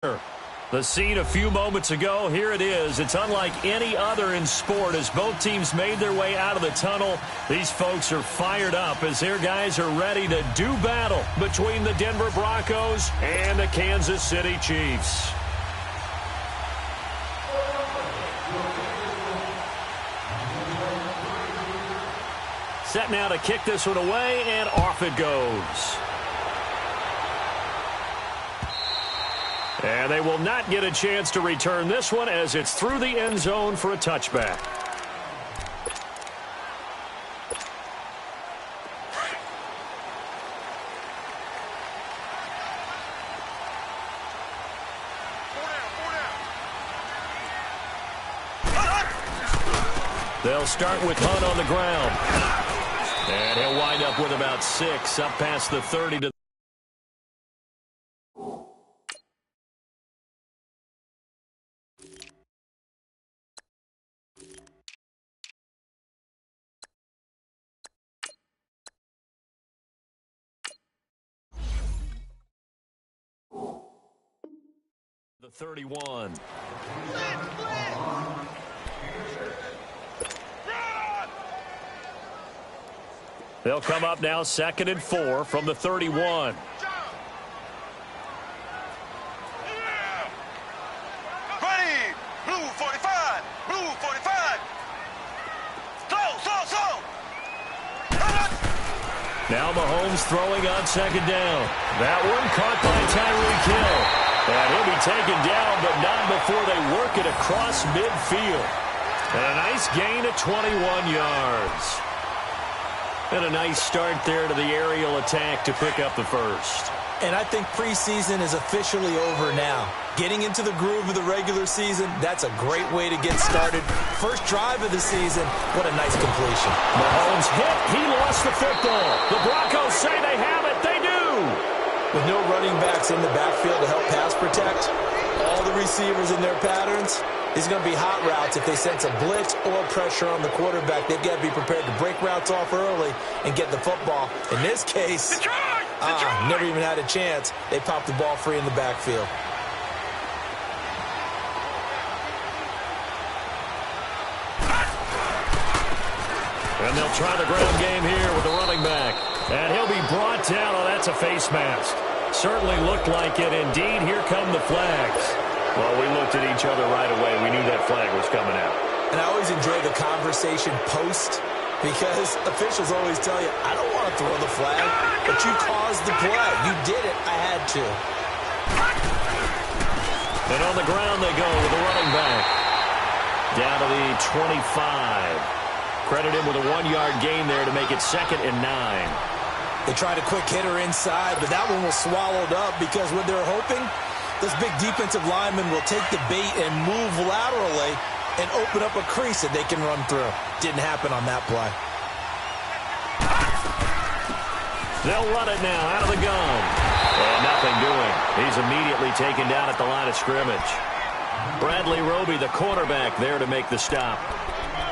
The scene a few moments ago, here it is. It's unlike any other in sport as both teams made their way out of the tunnel. These folks are fired up as their guys are ready to do battle between the Denver Broncos and the Kansas City Chiefs. Set now to kick this one away, and off it goes. And they will not get a chance to return this one as it's through the end zone for a touchback. They'll start with Hunt on the ground. And he'll wind up with about 6 up past the 30 to the 31. They'll come up now 2nd and 4 from the 31. Ready, blue 45, blue 45. Slow. Now Mahomes throwing on 2nd down. That one caught by Tyreek Hill. And he'll be taken down, but not before they work it across midfield. And a nice gain of 21 yards. And a nice start there to the aerial attack to pick up the first. And I think preseason is officially over now. Getting into the groove of the regular season, that's a great way to get started. First drive of the season, what a nice completion. Mahomes hit. He lost the football. The Broncos say they have it. They do. With no running backs in the backfield to help pass protect, all the receivers in their patterns, these are going to be hot routes. If they sense a blitz or pressure on the quarterback, they've got to be prepared to break routes off early and get the football. In this case, never even had a chance. They popped the ball free in the backfield. And they'll try the ground game here with the running back. And he'll be brought down. Oh, that's a face mask. Certainly looked like it. Indeed, here come the flags. Well, we looked at each other right away. We knew that flag was coming out. And I always enjoy the conversation post because officials always tell you, I don't want to throw the flag, but you caused the play. You did it. I had to. And on the ground they go with the running back. Down to the 25. Credit him with a 1-yard gain there to make it 2nd and 9. They tried a quick hitter inside, but that one was swallowed up because what they're hoping, this big defensive lineman will take the bait and move laterally and open up a crease that they can run through. Didn't happen on that play. They'll run it now out of the gun. And nothing doing. He's immediately taken down at the line of scrimmage. Bradley Roby, the quarterback, there to make the stop.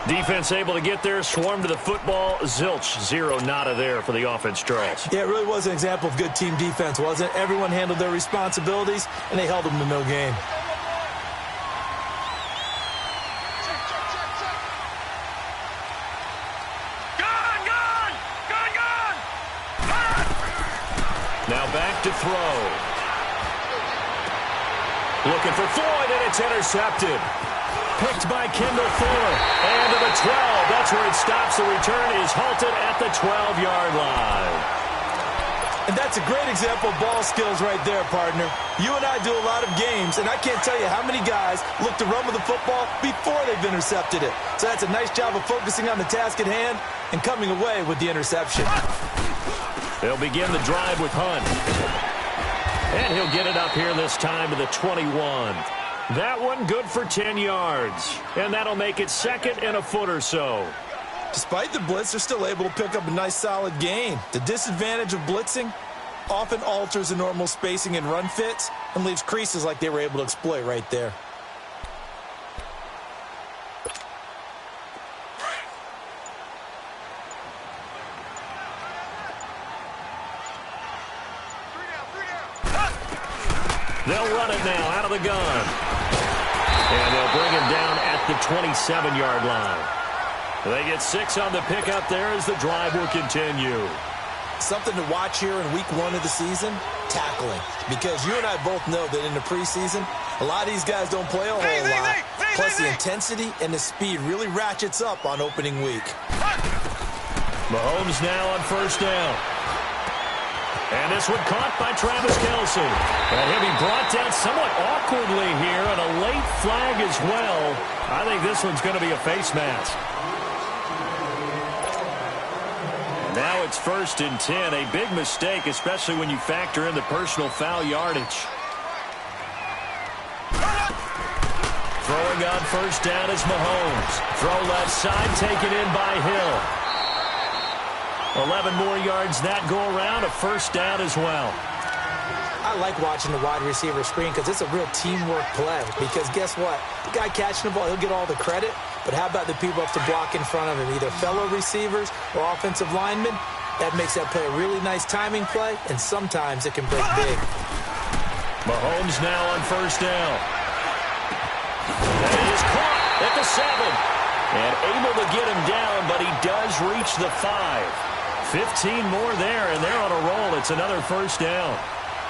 Defense able to get there, swarm to the football. Zilch, 0 nada there for the offense, Charles. Yeah, it really was an example of good team defense, wasn't it? Everyone handled their responsibilities, and they held them to no gain. Gun! Now back to throw. Looking for Floyd, and it's intercepted. Picked by Kendall Fuller. And to the 12. That's where it stops. The return is halted at the 12-yard line. And that's a great example of ball skills right there, partner. You and I do a lot of games, and I can't tell you how many guys look to run with the football before they've intercepted it. So that's a nice job of focusing on the task at hand and coming away with the interception. They'll begin the drive with Hunt. And he'll get it up here this time to the 21. That one good for 10 yards. And that'll make it 2nd and a foot or so. Despite the blitz, they're still able to pick up a nice solid gain. The disadvantage of blitzing often alters the normal spacing and run fits and leaves creases like they were able to exploit right there. They'll run it now out out of the gun. And they'll bring him down at the 27-yard line. They get 6 on the pickup there as the drive will continue. Something to watch here in week 1 of the season, tackling. Because you and I both know that in the preseason, a lot of these guys don't play a whole lot. Plus the intensity and the speed really ratchets up on opening week. Mahomes now on first down. And this one caught by Travis Kelce. And he'll be brought down somewhat awkwardly here, and a late flag as well. I think this one's going to be a face mask. Now it's 1st and 10. A big mistake, especially when you factor in the personal foul yardage. Throwing on first down is Mahomes. Throw left side, taken in by Hill. 11 more yards that go around, a first down as well. I like watching the wide receiver screen because it's a real teamwork play. Because guess what? The guy catching the ball, he'll get all the credit. But how about the people up to block in front of him, either fellow receivers or offensive linemen? That makes that play a really nice timing play, and sometimes it can break big. Mahomes now on first down. And he is caught at the 7. And able to get him down, but he does reach the 5. 15 more there, and they're on a roll. It's another first down.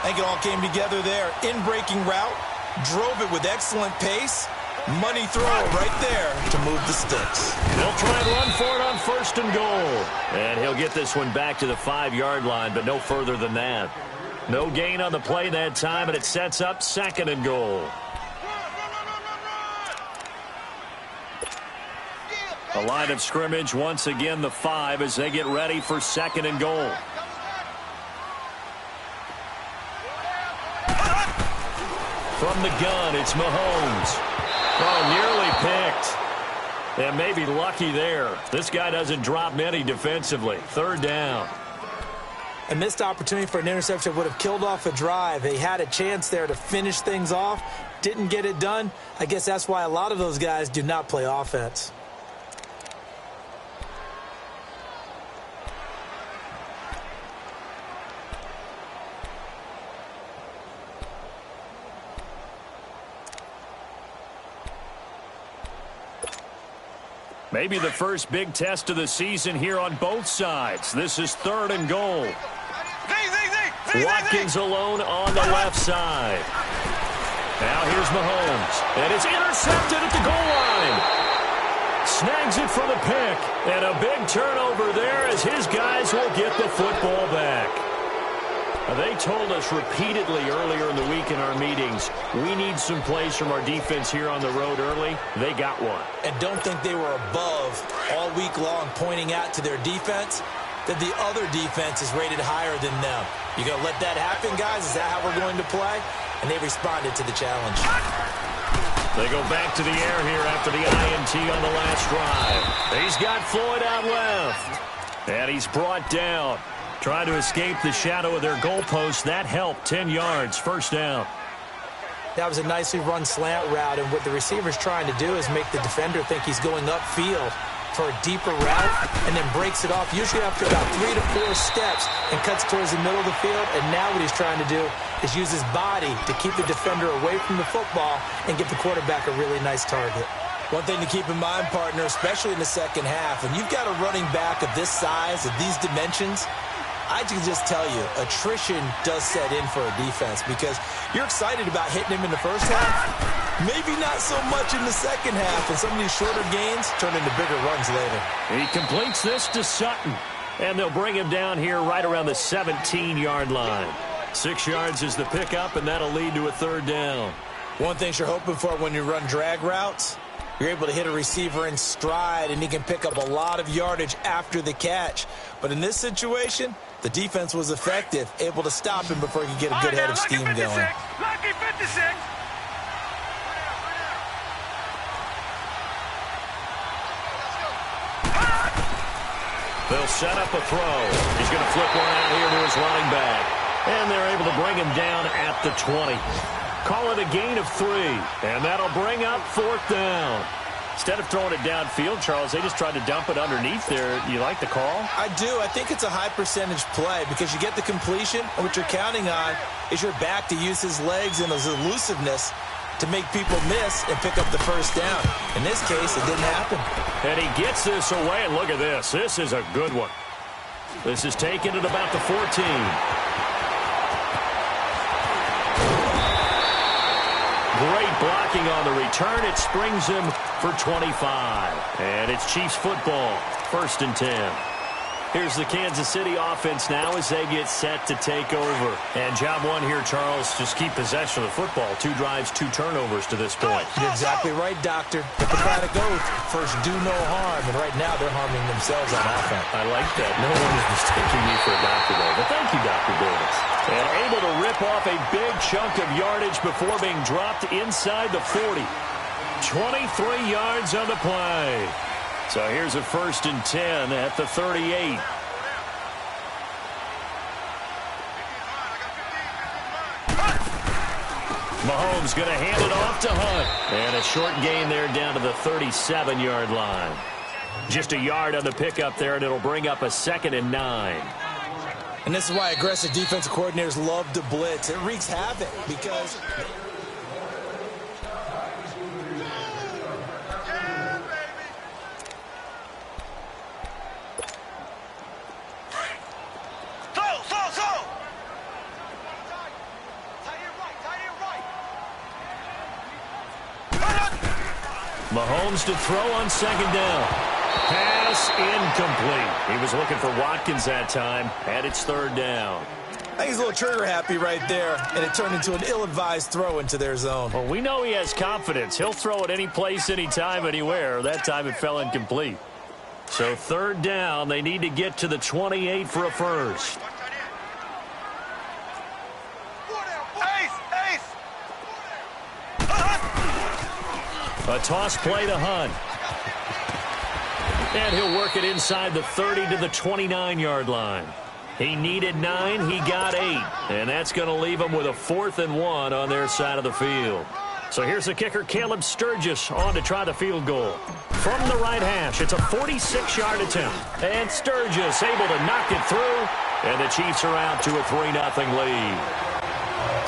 I think it all came together there. In-breaking route, drove it with excellent pace. Money throw right there to move the sticks. They'll try and run for it on 1st and goal. And he'll get this one back to the 5-yard line, but no further than that. No gain on the play that time, and it sets up 2nd and goal. A line of scrimmage, once again the 5 as they get ready for 2nd and goal. From the gun, it's Mahomes. Oh, nearly picked. And maybe lucky there. This guy doesn't drop many defensively. 3rd down. A missed opportunity for an interception would have killed off a drive. They had a chance there to finish things off. Didn't get it done. I guess that's why a lot of those guys do not play offense. Maybe the first big test of the season here on both sides. This is 3rd and goal. Watkins alone on the left side. Now here's Mahomes. And it's intercepted at the goal line. Snags it for the pick. And a big turnover there as his guys will get the football back. They told us repeatedly earlier in the week in our meetings, we need some plays from our defense here on the road early. They got one. And don't think they were above all week long pointing out to their defense that the other defense is rated higher than them. You going to let that happen, guys? Is that how we're going to play? And they responded to the challenge. They go back to the air here after the INT on the last drive. He's got Floyd out left. And he's brought down. Trying to escape the shadow of their goalpost. That helped. 10 yards. First down. That was a nicely run slant route, and what the receiver's trying to do is make the defender think he's going upfield for a deeper route and then breaks it off, usually after about 3 to 4 steps, and cuts towards the middle of the field. And now what he's trying to do is use his body to keep the defender away from the football and give the quarterback a really nice target. One thing to keep in mind, partner, especially in the second half, when you've got a running back of this size, of these dimensions, I can just tell you, attrition does set in for a defense because you're excited about hitting him in the first half. Maybe not so much in the second half, and some of these shorter gains turn into bigger runs later. He completes this to Sutton, and they'll bring him down here right around the 17-yard line. 6 yards is the pickup, and that'll lead to a 3rd down. One thing you're hoping for when you run drag routes, you're able to hit a receiver in stride, and he can pick up a lot of yardage after the catch. But in this situation, the defense was effective, able to stop him before he could get a good head of steam going. Lucky 56. They'll set up a throw. He's going to flip one out here to his running back. And they're able to bring him down at the 20. Call it a gain of 3. And that'll bring up 4th down. Instead of throwing it downfield, Charles, they just tried to dump it underneath there. You like the call? I do. I think it's a high percentage play because you get the completion, and what you're counting on is your back to use his legs and his elusiveness to make people miss and pick up the first down. In this case, it didn't happen. And he gets this away, and look at this. This is a good one. This is taken at about the 14. Great blocking on the return. It springs him for 25. And it's Chiefs football, 1st and 10. Here's the Kansas City offense now as they get set to take over. And job one here, Charles, just keep possession of the football. 2 drives, 2 turnovers to this point. You're exactly right, Doctor. Hippocratic oath, first do no harm. And right now they're harming themselves on offense. I like that. No one is mistaking me for a doctor, though. But thank you, Dr. Davis. And able to rip off a big chunk of yardage before being dropped inside the 40. 23 yards on the play. So here's a 1st and 10 at the 38. Mahomes going to hand it off to Hunt. And a short gain there down to the 37-yard line. Just a yard on the pickup there, and it'll bring up a 2nd and 9. And this is why aggressive defensive coordinators love to blitz. It wreaks havoc because... Mahomes to throw on 2nd down. Pass incomplete. He was looking for Watkins that time, and it's 3rd down. I think he's a little trigger happy right there, and it turned into an ill-advised throw into their zone. Well, we know he has confidence. He'll throw it any place, anytime, anywhere. That time it fell incomplete. So 3rd down, they need to get to the 28 for a first. A toss play to Hunt. And he'll work it inside the 30 to the 29-yard line. He needed 9, he got 8. And that's going to leave him with a 4th and 1 on their side of the field. So here's the kicker, Caleb Sturgis, on to try the field goal. From the right hash, it's a 46-yard attempt. And Sturgis able to knock it through. And the Chiefs are out to a 3-0 lead.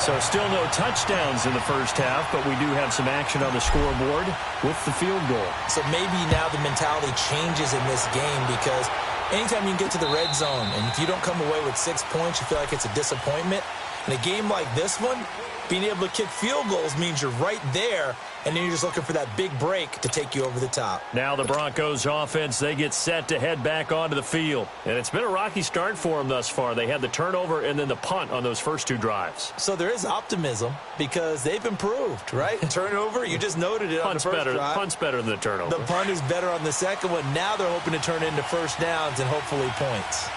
So still no touchdowns in the first half, but we do have some action on the scoreboard with the field goal. So maybe now the mentality changes in this game because anytime you can get to the red zone and if you don't come away with 6 points, you feel like it's a disappointment. In a game like this one, being able to kick field goals means you're right there, and then you're just looking for that big break to take you over the top. Now the Broncos offense, they get set to head back onto the field. And it's been a rocky start for them thus far. They had the turnover and then the punt on those first 2 drives. So there is optimism because they've improved, right? Turnover, you just noted it on the first drive. Punt's better than the turnover. The punt is better on the second one. Now they're hoping to turn it into first downs and hopefully points.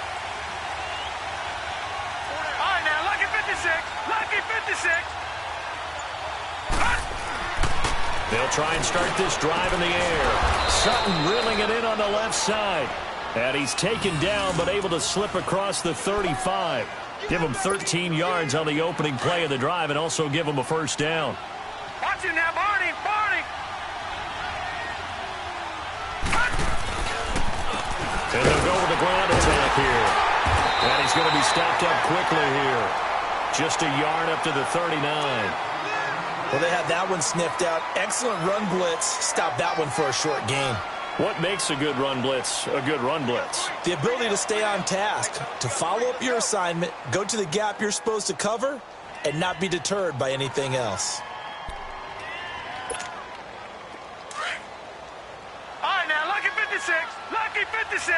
All right, now, lucky 56. Lucky 56. They'll try and start this drive in the air. Sutton reeling it in on the left side. And he's taken down but able to slip across the 35. Give him 13 yards on the opening play of the drive and also give him a first down. Watch it now, Barney. Barney. And they'll go with the ground attack here. And he's going to be stopped up quickly here. Just a yard up to the 39. Well, they had that one sniffed out. Excellent run blitz. Stop that one for a short gain. What makes a good run blitz a good run blitz? The ability to stay on task, to follow up your assignment, go to the gap you're supposed to cover, and not be deterred by anything else. All right, now, lucky 56. Lucky 56.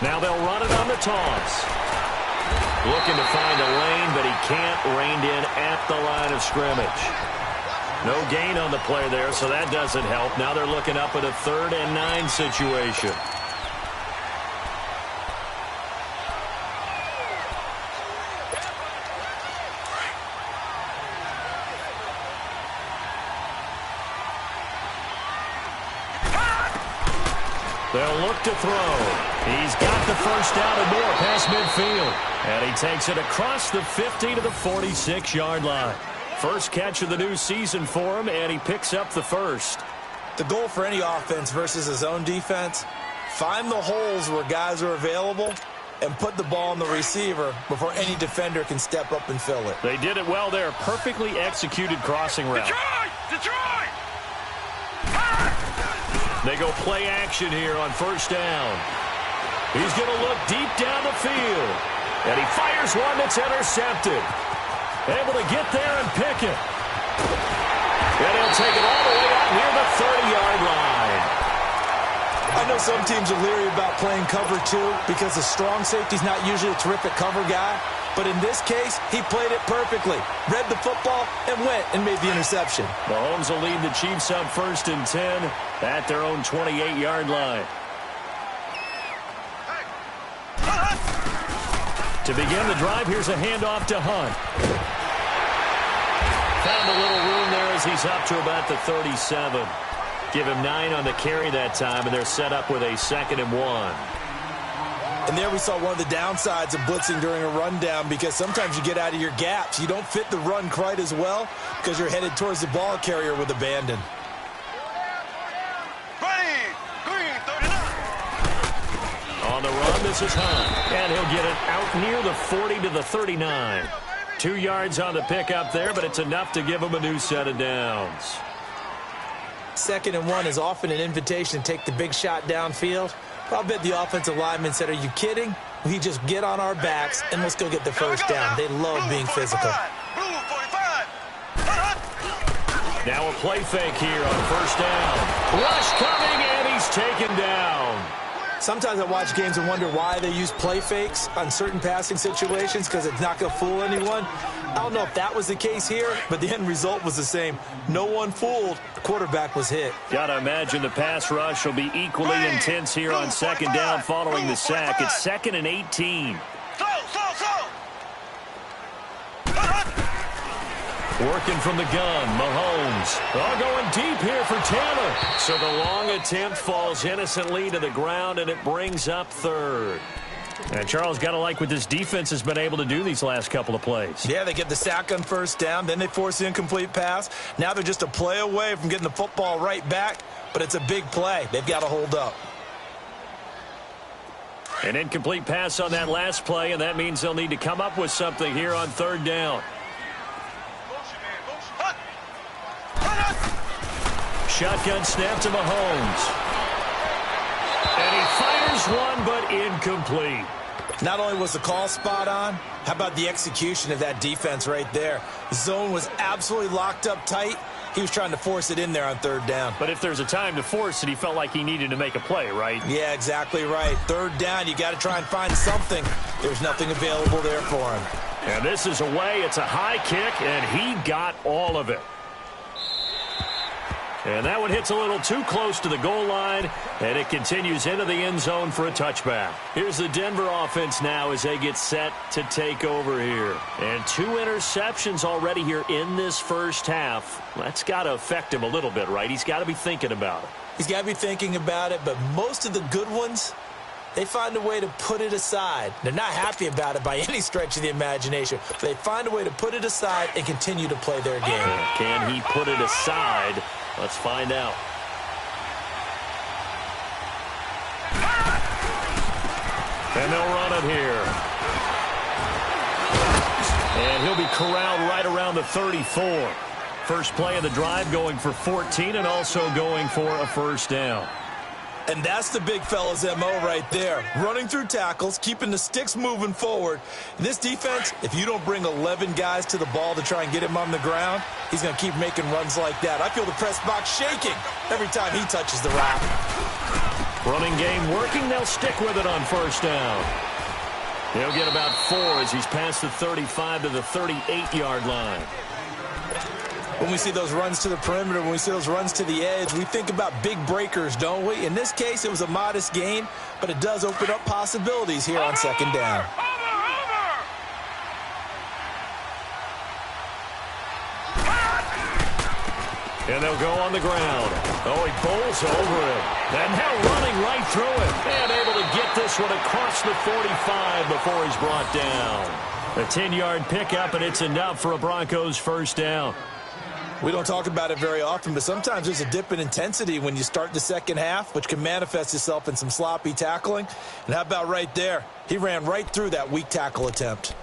Now they'll run it on the toss. Looking to find a lane, but he can't. Reined in at the line of scrimmage. No gain on the play there, so that doesn't help. Now they're looking up at a 3rd and 9 situation. They'll look to throw. He's got the first down and more past midfield. And he takes it across the 50 to the 46-yard line. First catch of the new season for him, and he picks up the first. The goal for any offense versus his own defense, find the holes where guys are available and put the ball on the receiver before any defender can step up and fill it. They did it well there. Perfectly executed crossing route. Detroit! They go play action here on first down. He's going to look deep down the field. And he fires one that's intercepted. Able to get there and pick it. And he'll take it all the way out near the 30-yard line. I know some teams are leery about playing cover two because the strong safety's not usually a terrific cover guy. But in this case, he played it perfectly. Read the football and went and made the interception. Mahomes will lead the Chiefs on 1st and 10 at their own 28-yard line. To begin the drive, here's a handoff to Hunt. Found a little room there as he's up to about the 37. Give him 9 on the carry that time, and they're set up with a 2nd and 1. And there we saw one of the downsides of blitzing during a rundown because sometimes you get out of your gaps. You don't fit the run quite as well because you're headed towards the ball carrier with abandon. On the run, this is Hunt. And he'll get it out near the 40 to the 39. 2 yards on the pickup there, but it's enough to give him a new set of downs. 2nd and 1 is often an invitation to take the big shot downfield. I'll bet the offensive lineman said, are you kidding? We just get on our backs and let's go get the first down. They love being physical. Now a play fake here on first down. Rush coming, and he's taken down. Sometimes I watch games and wonder why they use play fakes on certain passing situations because it's not going to fool anyone. I don't know if that was the case here, but the end result was the same. No one fooled. The quarterback was hit. Got to imagine the pass rush will be equally intense here on 2nd down following the sack. It's 2nd and 18. Working from the gun, Mahomes. All going deep here for Taylor. So the long attempt falls innocently to the ground, and it brings up 3rd. And Charles, got to like what this defense has been able to do these last couple of plays. Yeah, they get the sack on first down, then they force the incomplete pass. Now they're just a play away from getting the football right back, but it's a big play. They've got to hold up. An incomplete pass on that last play, and that means they'll need to come up with something here on 3rd down. Shotgun snap to Mahomes. And he fires one, but incomplete. Not only was the call spot on, how about the execution of that defense right there? The zone was absolutely locked up tight. He was trying to force it in there on 3rd down. But if there's a time to force it, he felt like he needed to make a play, right? Yeah, exactly right. 3rd down, you got to try and find something. There's nothing available there for him. And this is away. It's a high kick, and he got all of it. And that one hits a little too close to the goal line, and it continues into the end zone for a touchback. Here's the Denver offense now as they get set to take over here. And 2 interceptions already here in this first half. That's got to affect him a little bit, right? He's got to be thinking about it. He's got to be thinking about it, but most of the good ones, they find a way to put it aside. They're not happy about it by any stretch of the imagination. They find a way to put it aside and continue to play their game. Can he put it aside? Let's find out. And they'll run it here. And he'll be corralled right around the 34. First play of the drive going for 14 and also going for a first down. And that's the big fella's MO right there. Running through tackles, keeping the sticks moving forward. This defense, if you don't bring 11 guys to the ball to try and get him on the ground, he's going to keep making runs like that. I feel the press box shaking every time he touches the rock. Running game working. They'll stick with it on first down. He'll get about 4 as he's past the 35 to the 38-yard line. When we see those runs to the perimeter, when we see those runs to the edge, we think about big breakers, don't we? In this case, it was a modest gain, but it does open up possibilities here on 2nd down. And they'll go on the ground. Oh, he bowls over it. And now running right through it. And able to get this one across the 45 before he's brought down. A 10-yard pickup, and it's enough for a Broncos first down. We don't talk about it very often, but sometimes there's a dip in intensity when you start the second half, which can manifest itself in some sloppy tackling. And how about right there? He ran right through that weak tackle attempt.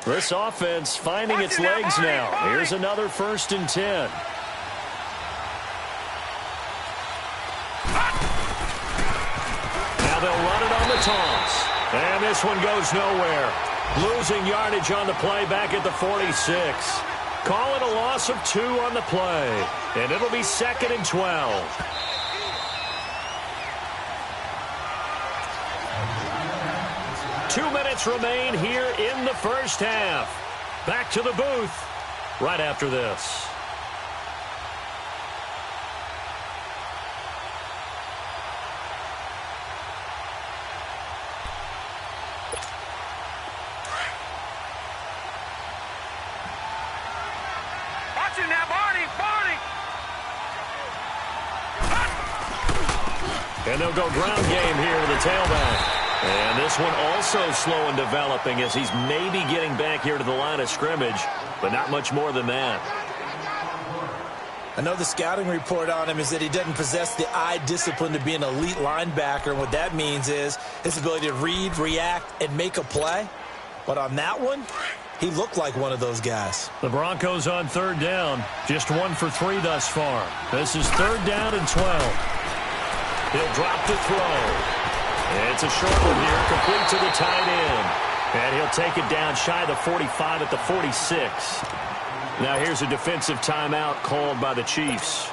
This offense finding its legs now. Here's another 1st and 10. Now they'll run it on the toss. And this one goes nowhere. Losing yardage on the play back at the 46. Call it a loss of 2 on the play. And it'll be 2nd and 12. Two minutes remain here in the first half. Back to the booth right after this. Watch it now, Barney! And they'll go ground game here to the tailback. And this one also slow in developing as he's maybe getting back here to the line of scrimmage, but not much more than that. I know the scouting report on him is that he doesn't possess the eye discipline to be an elite linebacker. And what that means is his ability to read, react, and make a play. But on that one, he looked like one of those guys. The Broncos on 3rd down. Just 1 for 3 thus far. This is 3rd down and 12. He'll drop to throw. It's a short one here, complete to the tight end. And he'll take it down shy of the 45 at the 46. Now here's a defensive timeout called by the Chiefs,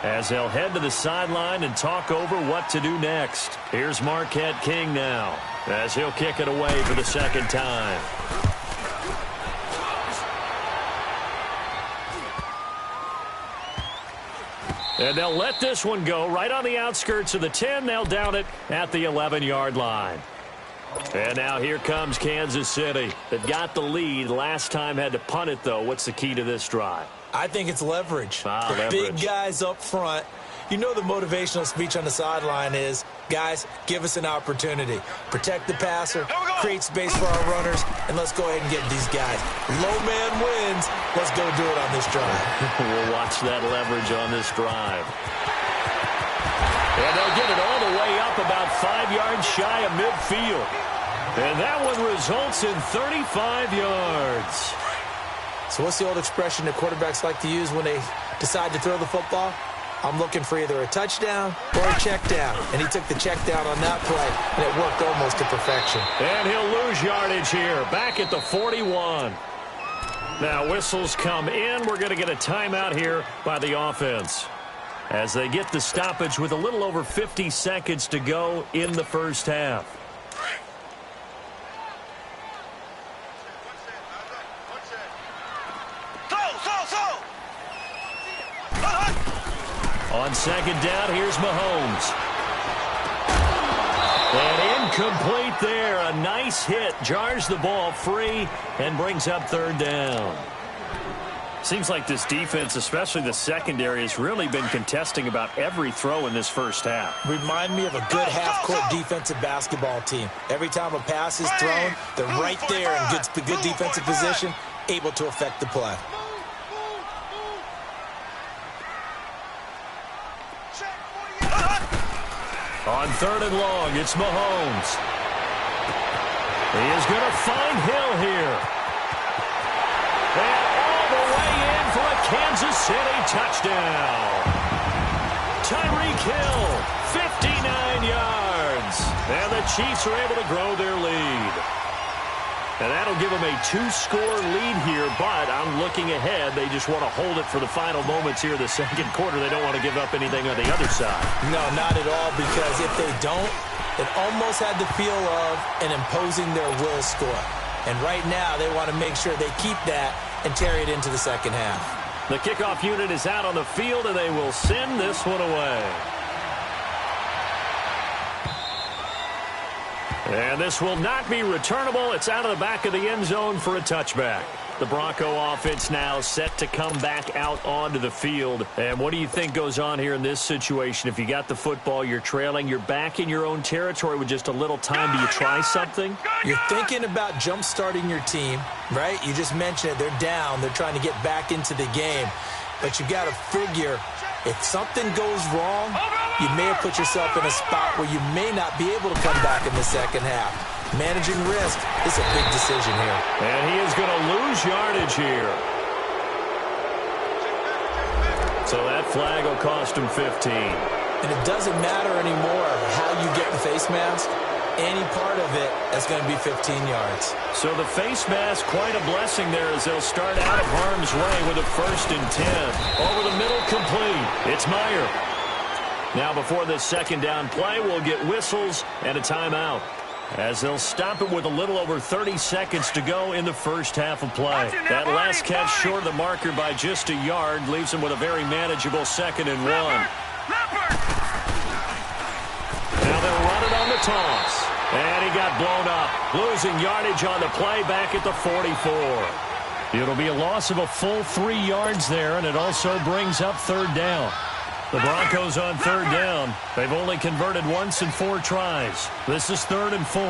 as they'll head to the sideline and talk over what to do next. Here's Marquette King now, as he'll kick it away for the 2nd time. And they'll let this one go right on the outskirts of the 10. They'll down it at the 11-yard line. And now here comes Kansas City. That got the lead. Last time had to punt it, though. What's the key to this drive? I think it's leverage. Leverage. Big guys up front. You know the motivational speech on the sideline is, guys, give us an opportunity. Protect the passer, create space for our runners, and let's go ahead and get these guys. Low man wins. Let's go do it on this drive. We'll watch that leverage on this drive. And they'll get it all the way up about 5 yards shy of midfield. And that one results in 35 yards. So what's the old expression that quarterbacks like to use when they decide to throw the football? I'm looking for either a touchdown or a check down. And he took the check down on that play, and it worked almost to perfection. And he'll lose yardage here, back at the 41. Now whistles come in. We're going to get a timeout here by the offense, as they get the stoppage with a little over 50 seconds to go in the first half. On 2nd down, here's Mahomes. And incomplete there. A nice hit. Jars the ball free and brings up 3rd down. Seems like this defense, especially the secondary, has really been contesting about every throw in this first half. Remind me of a good half-court defensive basketball team. Every time a pass is thrown, they're right there in good defensive position, able to affect the play. On 3rd and long, it's Mahomes. He is going to find Hill here. And all the way in for a Kansas City touchdown. Tyreek Hill, 59 yards. And the Chiefs are able to grow their lead. And that'll give them a 2-score lead here, but I'm looking ahead. They just want to hold it for the final moments here in the 2nd quarter. They don't want to give up anything on the other side. No, not at all, because if they don't, it almost had the feel of an imposing their will score. And right now, they want to make sure they keep that and carry it into the 2nd half. The kickoff unit is out on the field, and they will send this one away. And this will not be returnable. It's out of the back of the end zone for a touchback. The Bronco offense now set to come back out onto the field. And what do you think goes on here in this situation? If you got the football, you're trailing, you're back in your own territory with just a little time. Do you try something? You're thinking about jump-starting your team, right? You just mentioned it. They're down. They're trying to get back into the game. But you got to figure, if something goes wrong, you may have put yourself in a spot where you may not be able to come back in the second half. Managing risk is a big decision here. And he is going to lose yardage here. So that flag will cost him 15. And it doesn't matter anymore how you get the face mask. Any part of it is going to be 15 yards. So the face mask, quite a blessing there as they'll start out of harm's way with a 1st and 10. Over the middle, complete. It's Meyer. Now before this second down play, we'll get whistles and a timeout, as they'll stop it with a little over 30 seconds to go in the first half of play. That last catch short of the marker by just a yard leaves him with a very manageable 2nd and 1. Now they'll run it on the toss. And he got blown up, losing yardage on the play back at the 44. It'll be a loss of a full 3 yards there, and it also brings up 3rd down. The Broncos on 3rd down. They've only converted once in 4 tries. This is 3rd and 4.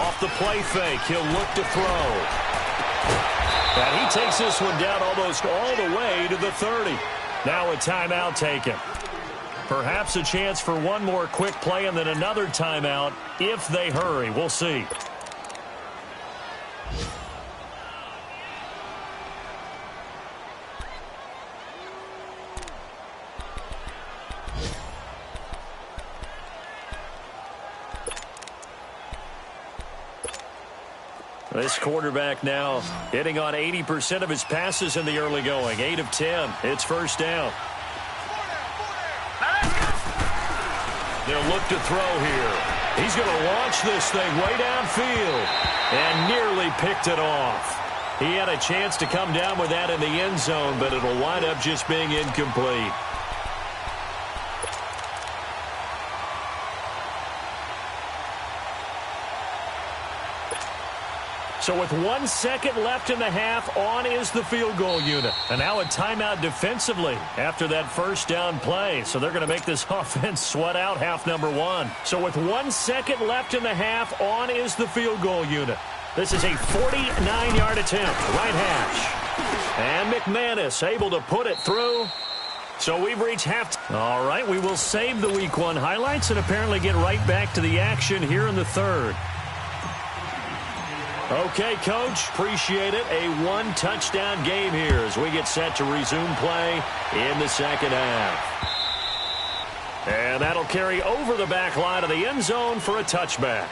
Off the play fake, he'll look to throw. And he takes this one down almost all the way to the 30. Now a timeout taken. Perhaps a chance for one more quick play and then another timeout if they hurry. We'll see. This quarterback now hitting on 80% of his passes in the early going. 8 of 10. It's 1st down. They'll look to throw here. He's going to launch this thing way downfield and nearly picked it off. He had a chance to come down with that in the end zone, but it'll wind up just being incomplete. So with 1 second left in the half, on is the field goal unit. And now a timeout defensively after that 1st down play. So they're going to make this offense sweat out half number 1. So with 1 second left in the half, on is the field goal unit. This is a 49-yard attempt, right hash. And McManus able to put it through. So we've reached half. All right, we will save the Week 1 highlights and apparently get right back to the action here in the 3rd. Okay, Coach, appreciate it. A 1-touchdown game here as we get set to resume play in the second half. And that'll carry over the back line of the end zone for a touchback.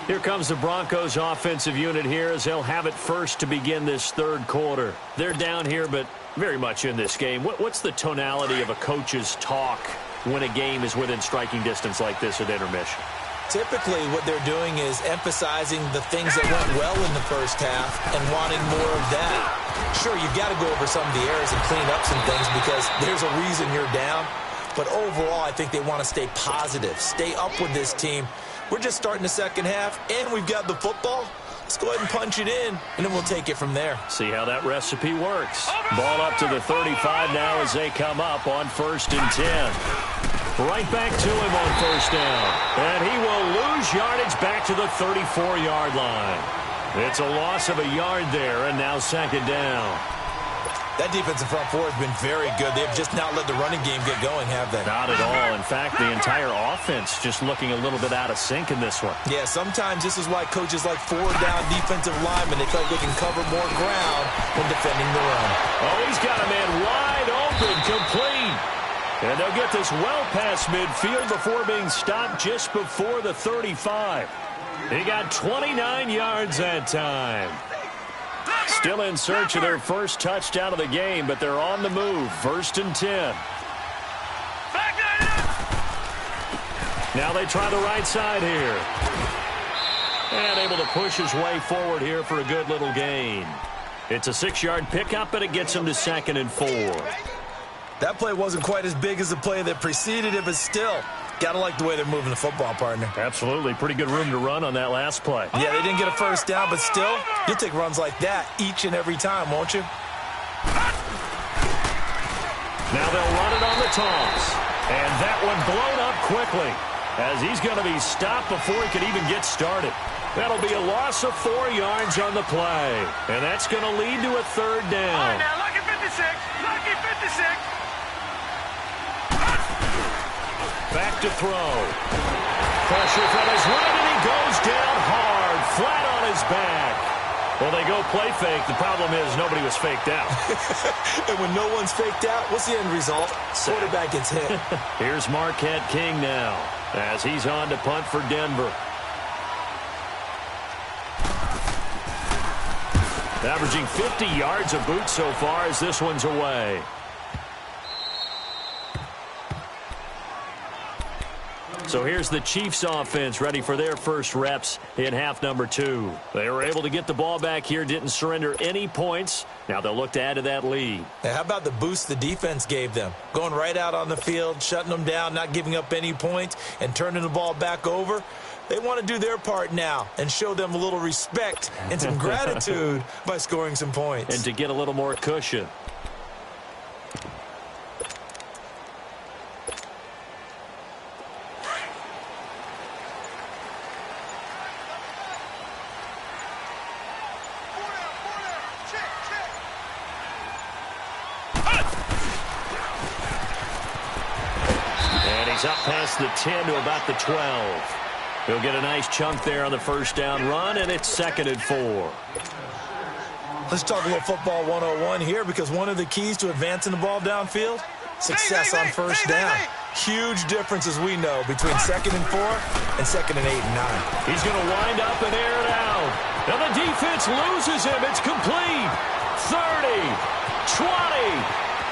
Here comes the Broncos offensive unit here as they'll have it first to begin this 3rd quarter. They're down here, but very much in this game. What's the tonality of a coach's talk when a game is within striking distance like this at intermission? Typically, what they're doing is emphasizing the things that went well in the first half and wanting more of that. Sure, you've got to go over some of the errors and clean up some things because there's a reason you're down. But overall, I think they want to stay positive, stay up with this team. We're just starting the second half, and we've got the football. Let's go ahead and punch it in, and then we'll take it from there. See how that recipe works. Ball up to the 35 now as they come up on 1st and 10. Right back to him on 1st down. And he will lose yardage back to the 34-yard line. It's a loss of a yard there, and now 2nd down. That defensive front four has been very good. They've just not let the running game get going, have they? Not at all. In fact, the entire offense just looking a little bit out of sync in this one. Yeah, sometimes this is why coaches like 4-down defensive linemen. They feel like they can cover more ground when defending the run. Oh, he's got a man wide open, complete. And they'll get this well past midfield before being stopped just before the 35. He got 29 yards that time. Still in search of their first touchdown of the game, but they're on the move. 1st and 10. Now they try the right side here. And able to push his way forward here for a good little gain. It's a 6-yard pickup, but it gets him to 2nd and 4. That play wasn't quite as big as the play that preceded it, but still, Gotta like the way they're moving the football, partner. Absolutely. Pretty good room to run on that last play. Yeah, they didn't get a first down, but still, you'll take runs like that each and every time, won't you? Now they'll run it on the toss. And that one blown up quickly as he's going to be stopped before he could even get started. That'll be a loss of 4 yards on the play. And that's going to lead to a third down. All right, now, lucky 56. Lucky 56. Back to throw. Pressure from his right, and he goes down hard, flat on his back. Well, they go play fake. The problem is nobody was faked out. And when no one's faked out, what's the end result? Quarterback gets hit. Here's Marquette King now as he's on to punt for Denver. Averaging 50 yards a boot so far as this one's away. So here's the Chiefs offense ready for their first reps in half number 2. They were able to get the ball back here, didn't surrender any points. Now they'll look to add to that lead. Hey, how about the boost the defense gave them? Going right out on the field, shutting them down, not giving up any points, and turning the ball back over. They want to do their part now and show them a little respect and some gratitude by scoring some points. And to get a little more cushion. Up past the 10 to about the 12. He'll get a nice chunk there on the first down run, and it's 2nd and 4. Let's talk a little football 101 here, because one of the keys to advancing the ball downfield, success on first down. Huge difference, as we know, between 2nd and 4 and 2nd and 8 and 9. He's going to wind up and air it out. Now the defense loses him. It's complete. 30, 20,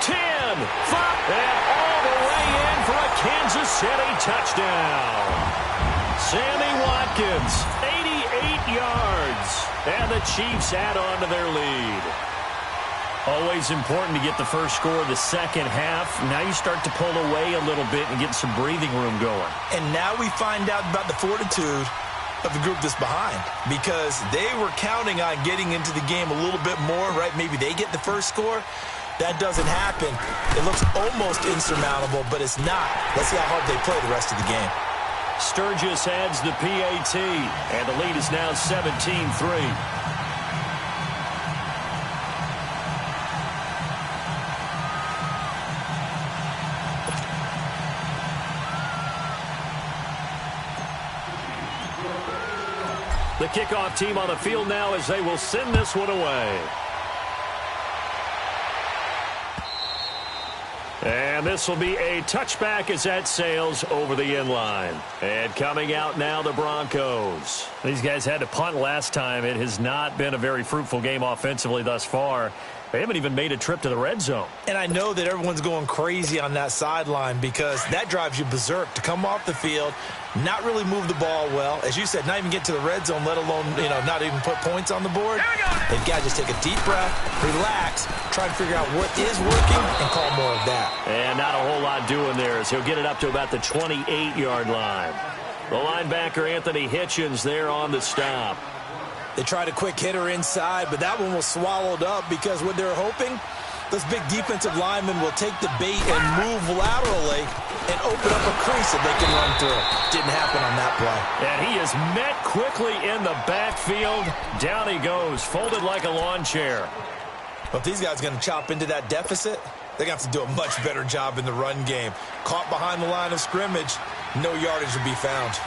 10, 5, and all the way in for a Kansas City touchdown. Sammy Watkins, 88 yards, and the Chiefs add on to their lead. Always important to get the first score of the second half. Now you start to pull away a little bit and get some breathing room going. And now we find out about the fortitude of the group that's behind, because they were counting on getting into the game a little bit more, right? Maybe they get the first score. That doesn't happen. It looks almost insurmountable, but it's not. Let's see how hard they play the rest of the game. Sturgis adds the PAT, and the lead is now 17-3. The kickoff team on the field now as they will send this one away. And this will be a touchback as that sails over the end line. And coming out now, the Broncos. These guys had to punt last time. It has not been a very fruitful game offensively thus far. They haven't even made a trip to the red zone. And I know that everyone's going crazy on that sideline, because that drives you berserk to come off the field, not really move the ball well. As you said, not even get to the red zone, let alone, not even put points on the board. They've got to just take a deep breath, relax, try to figure out what is working, and call more of that. And not a whole lot doing there, as he'll get it up to about the 28-yard line. The linebacker, Anthony Hitchens, there on the stop. They tried a quick hitter inside, but that one was swallowed up, because what they're hoping, those big defensive linemen will take the bait and move laterally and open up a crease that they can run through. Didn't happen on that play. And he is met quickly in the backfield. Down he goes, folded like a lawn chair. Well, if these guys are going to chop into that deficit, they're going to have to do a much better job in the run game. Caught behind the line of scrimmage, no yardage will be found.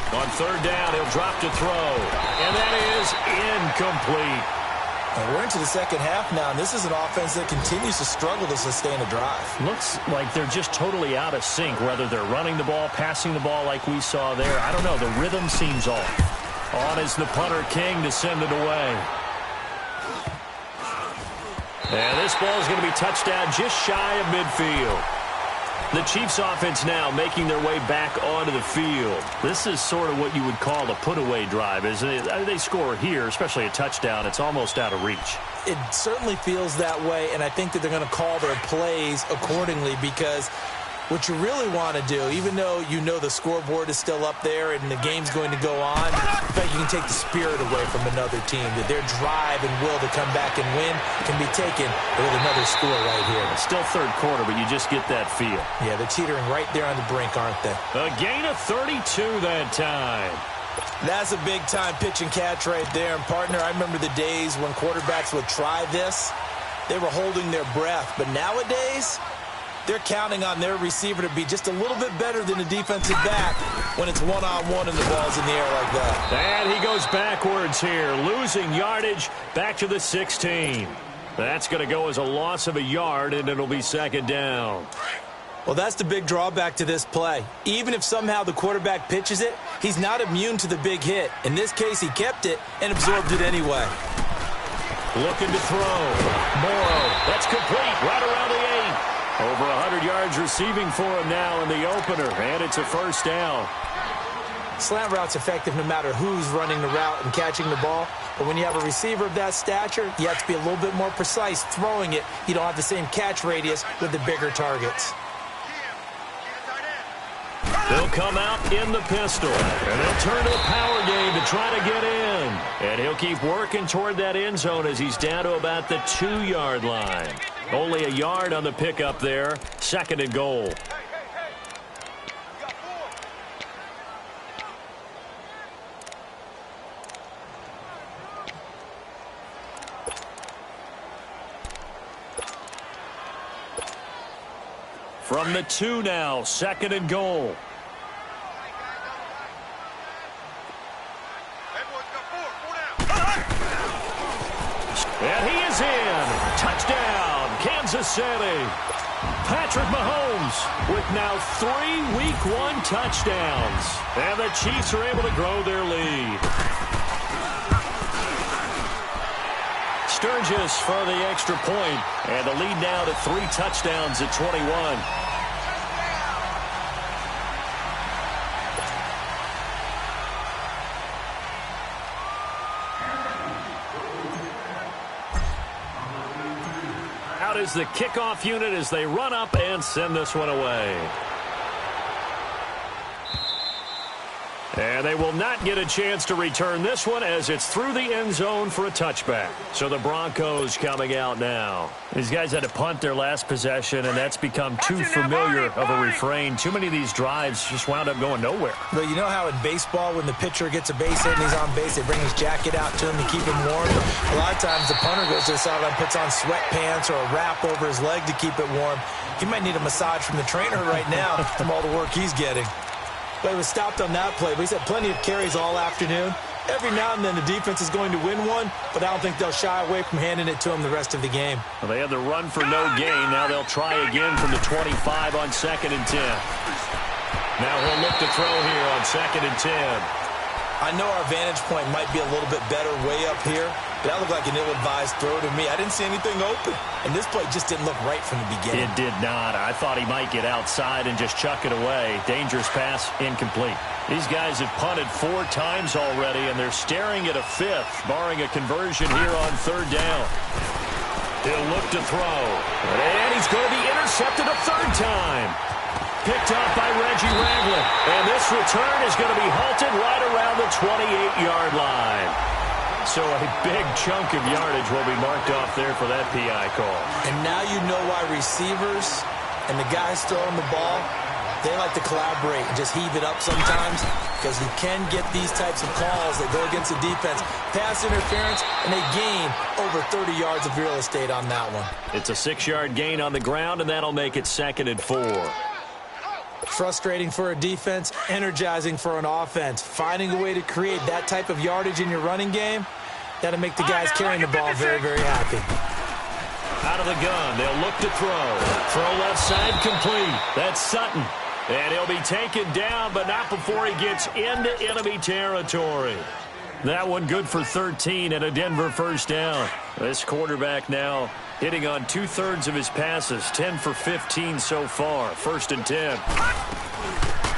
On third down, he'll drop to throw. And that is incomplete. And we're into the second half now, and this is an offense that continues to struggle to sustain a drive. Looks like they're just totally out of sync, whether they're running the ball, passing the ball like we saw there. I don't know. The rhythm seems off. On is the punter, King, to send it away. And this ball is going to be touched down just shy of midfield. The Chiefs offense now making their way back onto the field. This is sort of what you would call a put-away drive. As they score here, especially a touchdown, it's almost out of reach. it certainly feels that way, and I think that they're going to call their plays accordingly, because what you really want to do, even though you know the scoreboard is still up there and the game's going to go on, in fact, you can take the spirit away from another team, that their drive and will to come back and win can be taken with another score right here. It's still third quarter, but you just get that feel. Yeah, they're teetering right there on the brink, aren't they? A gain of 32 that time. That's a big-time pitch and catch right there. And, partner, I remember the days when quarterbacks would try this. They were holding their breath. But nowadays, they're counting on their receiver to be just a little bit better than the defensive back when it's one-on-one and the ball's in the air like that. And he goes backwards here, losing yardage back to the 16. That's going to go as a loss of a yard, and it'll be second down. Well, that's the big drawback to this play. Even if somehow the quarterback pitches it, he's not immune to the big hit. In this case, he kept it and absorbed it anyway. Looking to throw. Morrow. That's complete right around the 8. Over 100 yards receiving for him now in the opener, and it's a first down. Slant route's effective no matter who's running the route and catching the ball. But when you have a receiver of that stature, you have to be a little bit more precise throwing it. You don't have the same catch radius with the bigger targets. They'll come out in the pistol, and they'll turn to a power game to try to get in. And he'll keep working toward that end zone as he's down to about the 2-yard line. Only a yard on the pickup there. Second and goal. From the 2 now, second and goal. And he is in. Touchdown, Kansas City. Patrick Mahomes with now 3 Week 1 touchdowns. And the Chiefs are able to grow their lead. Sturgis for the extra point. And the lead now to 3 touchdowns at 21. Out is the kickoff unit as they run up and send this one away. And they will not get a chance to return this one as it's through the end zone for a touchback. So the Broncos coming out now. These guys had to punt their last possession, and that's become too familiar of a refrain. Too many of these drives just wound up going nowhere. Well, you know how in baseball when the pitcher gets a base hit and he's on base, they bring his jacket out to him to keep him warm? A lot of times the punter goes to the sideline, puts on sweatpants or a wrap over his leg to keep it warm. He might need a massage from the trainer right now from all the work he's getting. But he was stopped on that play. But he's had plenty of carries all afternoon. Every now and then the defense is going to win one, but I don't think they'll shy away from handing it to him the rest of the game. Well, they had the run for no gain. Now they'll try again from the 25 on 2nd and 10. Now he'll look to throw here on 2nd and 10. I know our vantage point might be a little bit better way up here, but that looked like an ill-advised throw to me. I didn't see anything open, and this play just didn't look right from the beginning. It did not. I thought he might get outside and just chuck it away. Dangerous pass, incomplete. These guys have punted 4 times already, and they're staring at a 5th, barring a conversion here on 3rd down. He'll look to throw, and he's going to be intercepted a 3rd time. Picked off by Reggie Ragland. And this return is going to be halted right around the 28-yard line. So a big chunk of yardage will be marked off there for that PI call. And now you know why receivers and the guys throwing the ball, they like to collaborate and just heave it up sometimes, because you can get these types of calls that go against the defense. Pass interference, and they gain over 30 yards of real estate on that one. It's a 6-yard gain on the ground, and that'll make it 2nd and 4. Frustrating for a defense, energizing for an offense. Finding a way to create that type of yardage in your running game, that'll make the guys carrying the ball very, very happy. Out of the gun, they'll look to throw. Throw left side complete. That's Sutton. And he'll be taken down, but not before he gets into enemy territory. That one good for 13 and a Denver first down. This quarterback now hitting on 2/3 of his passes, 10 for 15 so far. 1st and 10.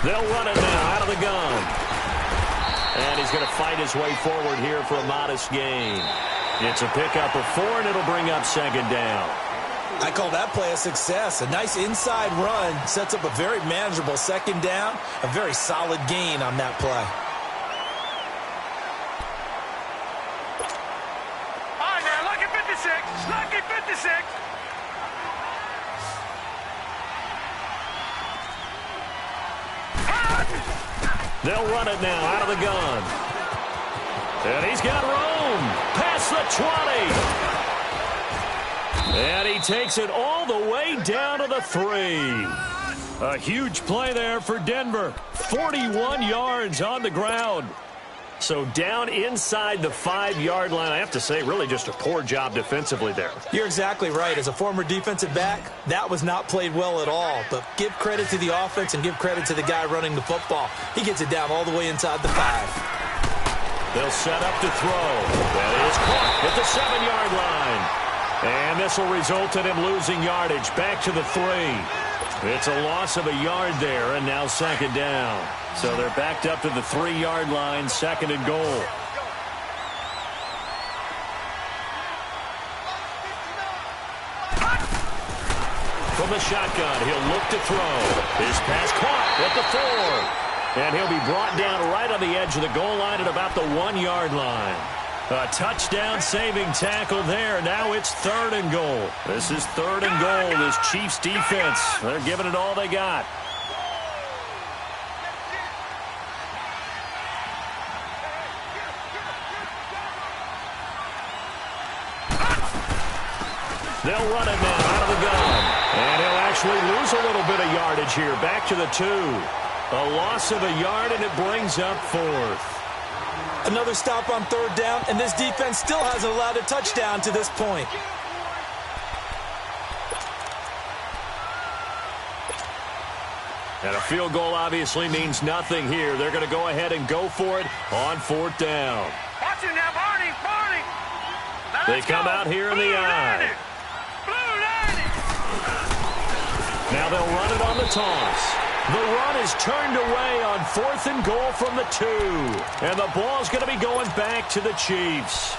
They'll run it now out of the gun. And he's going to fight his way forward here for a modest gain. It's a pickup of 4, and it'll bring up second down. I call that play a success. A nice inside run sets up a very manageable second down. A very solid gain on that play. All right, now, lucky 56. Lucky 56. They'll run it now out of the gun. And he's got room. Past the 20. And he takes it all the way down to the 3. A huge play there for Denver. 41 yards on the ground. So down inside the 5-yard line. I have to say, really just a poor job defensively there. You're exactly right. As a former defensive back, that was not played well at all. But give credit to the offense and give credit to the guy running the football. He gets it down all the way inside the 5. They'll set up to throw. That is caught at the 7-yard line. And this will result in him losing yardage back to the 3. It's a loss of a yard there, and now second down. So they're backed up to the 3-yard line, second and goal. From the shotgun, he'll look to throw. His pass caught at the 4. And he'll be brought down right on the edge of the goal line at about the 1-yard line. A touchdown-saving tackle there. Now it's third and goal. This is third and goal. This Chiefs defense, they're giving it all they got. They'll run it now out of the gun. And he'll actually lose a little bit of yardage here. Back to the 2. A loss of a yard, and it brings up fourth. Another stop on third down, and this defense still hasn't allowed a touchdown to this point. And a field goal obviously means nothing here. They're going to go ahead and go for it on fourth down. Watch it now, Barney, Barney. Now They come out here in the eye. Now they'll run it on the toss. The run is turned away on fourth and goal from the 2. And the ball's going to be going back to the Chiefs.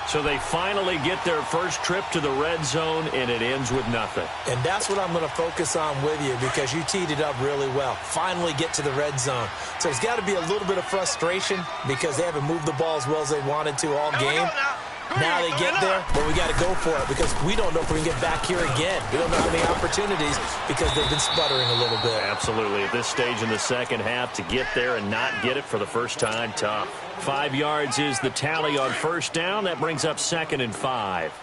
So they finally get their first trip to the red zone, and it ends with nothing. And that's what I'm going to focus on with you because you teed it up really well. Finally get to the red zone. So there's got to be a little bit of frustration because they haven't moved the ball as well as they wanted to all game. Now they get there, but we got to go for it because we don't know if we can get back here again. We don't know how many opportunities because they've been sputtering a little bit. Absolutely. At this stage in the second half, to get there and not get it for the first time, tough. 5 yards is the tally on first down. That brings up second and 5.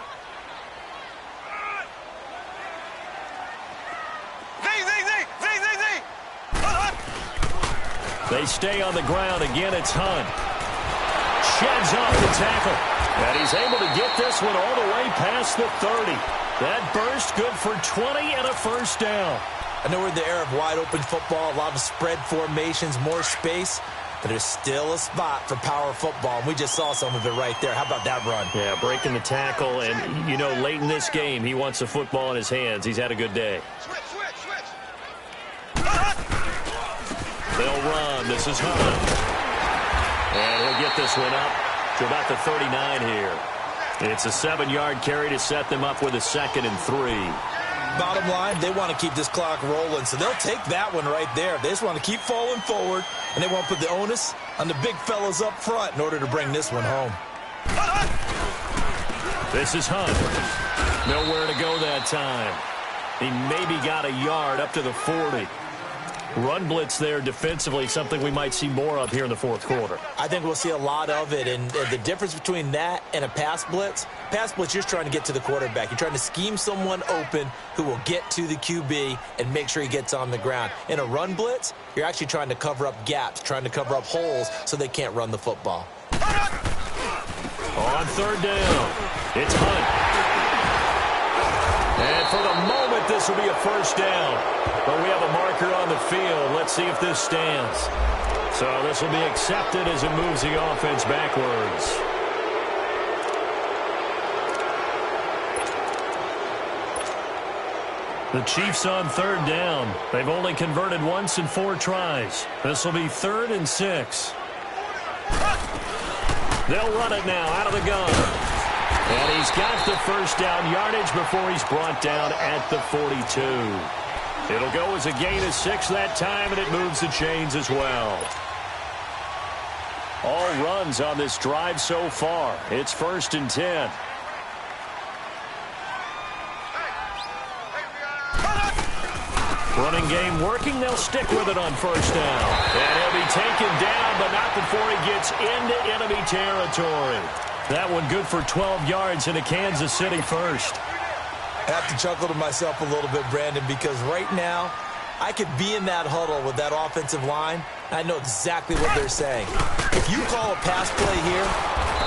They stay on the ground. Again, it's Hunt. Sheds off the tackle. And he's able to get this one all the way past the 30. That burst good for 20 and a first down. I know we're in the era of wide-open football, a lot of spread formations, more space, but there's still a spot for power football, and we just saw some of it right there. How about that run? Yeah, breaking the tackle, and, you know, late in this game, he wants the football in his hands. He's had a good day. They'll run. This is Hunt. And he'll get this one up to about the 39 here. It's a 7-yard carry to set them up with a second and 3. Bottom line, they want to keep this clock rolling, so they'll take that one right there. They just want to keep falling forward, and they want to put the onus on the big fellas up front in order to bring this one home. This is Hunt. Nowhere to go that time. He maybe got a yard up to the 40. Run blitz there defensively, something we might see more of here in the fourth quarter. I think we'll see a lot of it, and the difference between that and a pass blitz, you're just trying to get to the quarterback. You're trying to scheme someone open who will get to the QB and make sure he gets on the ground. In a run blitz, you're actually trying to cover up gaps, trying to cover up holes so they can't run the football. On third down, it's Hunt. And for the moment, this will be a first down. But we have a marker on the field. Let's see if this stands. So this will be accepted as it moves the offense backwards. The Chiefs on third down. They've only converted once in 4 tries. This will be 3rd and 6. They'll run it now out of the gun. And he's got the first down yardage before he's brought down at the 42. It'll go as a gain of 6 that time, and it moves the chains as well. All runs on this drive so far. It's 1st and 10. Running game working. They'll stick with it on 1st down. And he'll be taken down, but not before he gets into enemy territory. That one good for 12 yards in a Kansas City first. I have to chuckle to myself a little bit, Brandon, because right now I could be in that huddle with that offensive line. I know exactly what they're saying. If you call a pass play here,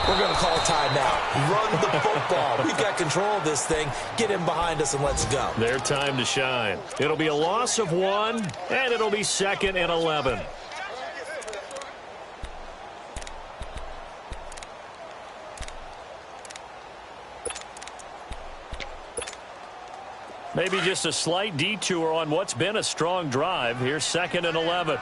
we're going to call a timeout. Run the football. We've got control of this thing. Get him behind us and let's go. Their time to shine. It'll be a loss of 1, and it'll be 2nd and 11. Maybe just a slight detour on what's been a strong drive. Here's 2nd and 11.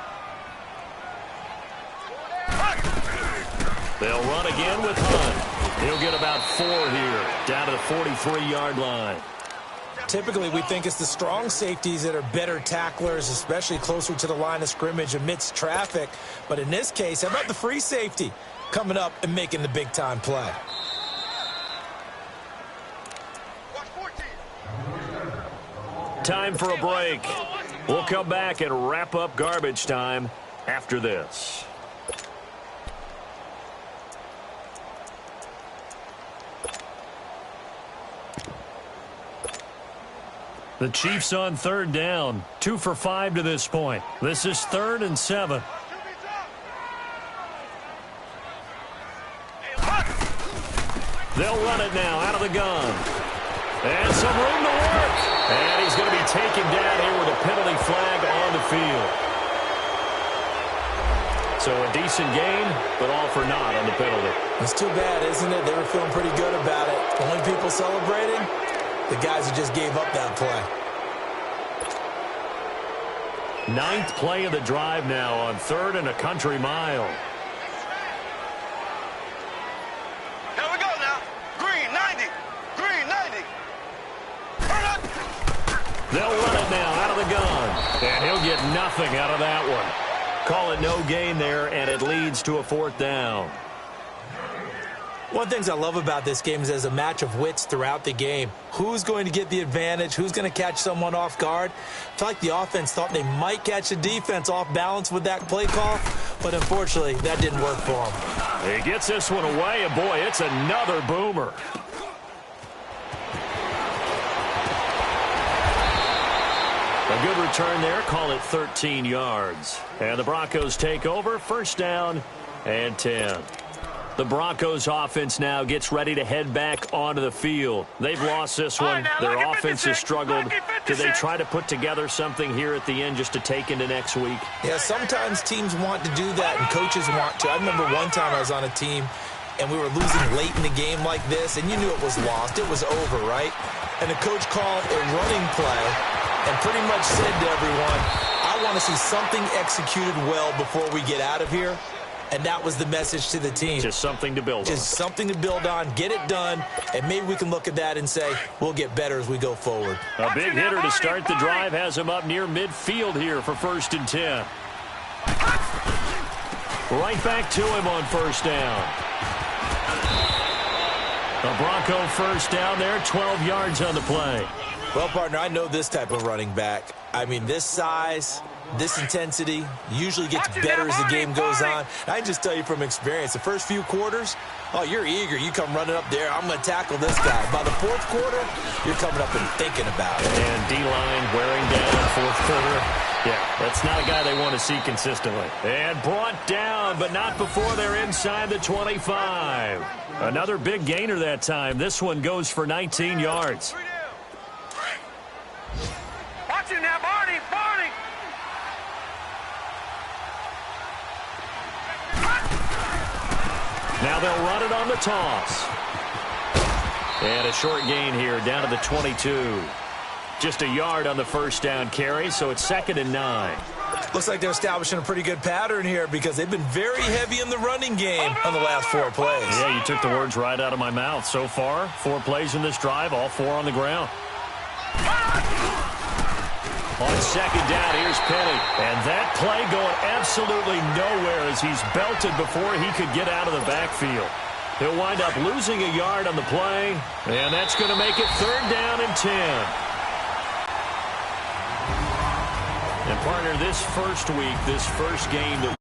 They'll run again with Hunt. He'll get about 4 here, down to the 43-yard line. Typically, we think it's the strong safeties that are better tacklers, especially closer to the line of scrimmage amidst traffic. But in this case, how about the free safety coming up and making the big-time play? Time for a break. We'll come back and wrap up garbage time after this. The Chiefs on 3rd down. 2 for 5 to this point. This is 3rd and 7. They'll run it now out of the gun. And some room to work. And he's going to be taken down here with a penalty flag on the field. So a decent game, but all for naught on the penalty. It's too bad, isn't it? They were feeling pretty good about it. Only people celebrating, the guys who just gave up that play. 9th play of the drive now on 3rd and a country mile. Here we go now. Green 90. Green 90. They'll run it now out of the gun. And he'll get nothing out of that one. Call it no gain there, and it leads to a 4th down. One of the things I love about this game is there's a match of wits throughout the game. Who's going to get the advantage? Who's going to catch someone off guard? I feel like the offense thought they might catch the defense off balance with that play call, but unfortunately, that didn't work for them. He gets this one away, and boy, it's another boomer. A good return there. Call it 13 yards. And the Broncos take over. 1st down and 10. The Broncos offense now gets ready to head back onto the field. They've lost this one. Their offense has struggled. Do they try to put together something here at the end just to take into next week? Yeah, sometimes teams want to do that and coaches want to. I remember one time I was on a team and we were losing late in the game like this, and you knew it was lost. It was over, right? And the coach called a running play and pretty much said to everyone, I want to see something executed well before we get out of here. And that was the message to the team. Just something to build on. Just something to build on, get it done, and maybe we can look at that and say, we'll get better as we go forward. A big hitter to start the drive has him up near midfield here for 1st and 10. Right back to him on 1st down. A Bronco 1st down there, 12 yards on the play. Well, partner, I know this type of running back. I mean, this size, this intensity usually gets better as the game goes on. I can just tell you from experience, the first few quarters, oh, you're eager. You come running up there, I'm going to tackle this guy. By the 4th quarter, you're coming up and thinking about it. And D-line wearing down 4th quarter. Yeah, that's not a guy they want to see consistently. And brought down, but not before they're inside the 25. Another big gainer that time. This one goes for 19 yards. Watch him now, Barney. Barney. Now they'll run it on the toss. And a short gain here down to the 22. Just a yard on the 1st down carry, so it's 2nd and 9. Looks like they're establishing a pretty good pattern here because they've been very heavy in the running game on the last 4 plays. Yeah, you took the words right out of my mouth. So far, 4 plays in this drive, all 4 on the ground. On second down, here's Penny. And that play going absolutely nowhere as he's belted before he could get out of the backfield. He'll wind up losing a yard on the play, and that's going to make it 3rd down and 10. And partner, this first week, this first game that